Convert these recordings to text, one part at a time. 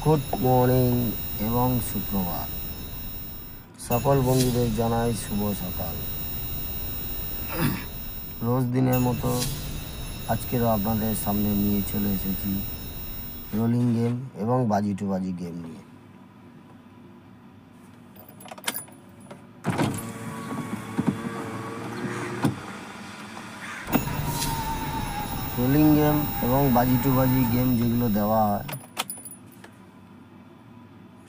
Good morning এবং সুপ্রভাত। সকল বন্ধুদের জানাই শুভ সকাল। রোজ দিনের মতো আজকেরও আপনাদের সামনে নিয়ে চলে এসেছি রোলিং গেম এবং বাজি টু বাজি গেম নিয়ে। রোলিং গেম এবং বাজি টু বাজি গেম যেগুলো দেওয়া হয়,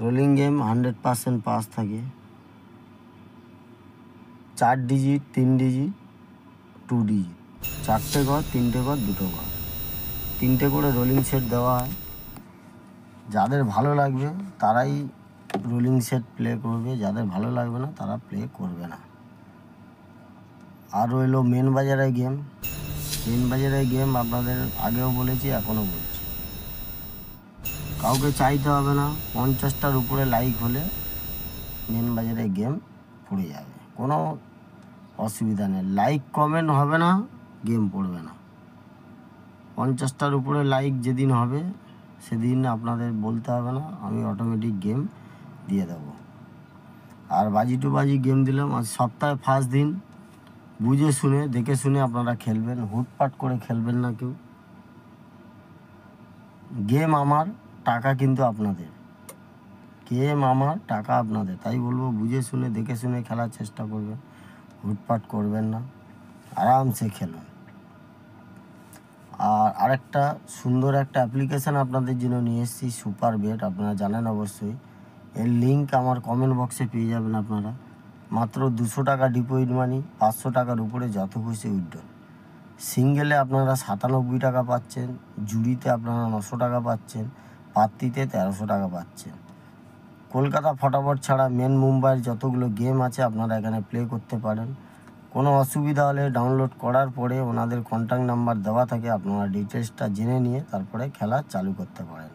রোলিং গেম 100% পাস থাকে। 4 ডিজিট, 3 ডিজিট, 2 ডিজিট, 4টে ঘর, 3টে ঘর, 2টো ঘর, 3টে করে রোলিং সেট দেওয়া হয়। যাদের ভালো লাগবে তারাই রোলিং সেট প্লে করবে, যাদের ভালো লাগবে না তারা প্লে করবে না। আর রইলো মেন বাজারের গেম। মেন বাজারের গেম আপনাদের আগেও বলেছি, এখনও বলছি, কাউকে চাইতে হবে না। 50টার উপরে লাইক হলে মেন বাজারের গেম পড়ে যাবে, কোনো অসুবিধা নেই। লাইক কমেন্ট হবে না, গেম পড়বে না। 50টার উপরে লাইক যেদিন হবে সেদিন আপনাদের বলতে হবে না, আমি অটোমেটিক গেম দিয়ে দেবো। আর বাজি টু বাজি গেম দিলাম আজ সপ্তাহে ফার্স্ট দিন। বুঝে শুনে দেখে শুনে আপনারা খেলবেন, হুটপাট করে খেলবেন না কেউ। গেম আমার, টাকা কিন্তু আপনাদের। গেম আমার, টাকা আপনাদের। তাই বলবো বুঝে শুনে দেখে শুনে খেলার চেষ্টা করবেন, হুটপাট করবেন না, আরামসে খেলুন। আর আরেকটা সুন্দর একটা অ্যাপ্লিকেশান আপনাদের জন্য নিয়ে এসেছি, সুপার বেট। আপনারা জানেন অবশ্যই, এর লিঙ্ক আমার কমেন্ট বক্সে পেয়ে যাবেন আপনারা। মাত্র 200 টাকা ডিপোজিট মানি, 500 টাকার উপরে যত খুশি উইথড্রল। সিঙ্গেলে আপনারা 97 টাকা পাচ্ছেন, জুড়িতে আপনারা 900 টাকা পাচ্ছেন, পাত্তিতে 1300 টাকা পাচ্ছেন। কলকাতা ফটাফট ছাড়া মেন মুম্বাইয়ের যতগুলো গেম আছে আপনারা এখানে প্লে করতে পারেন। কোনো অসুবিধা হলে ডাউনলোড করার পরে ওনাদের কন্ট্যাক্ট নাম্বার দেওয়া থাকে, আপনারা ডিটেলসটা জেনে নিয়ে তারপরে খেলা চালু করতে পারেন।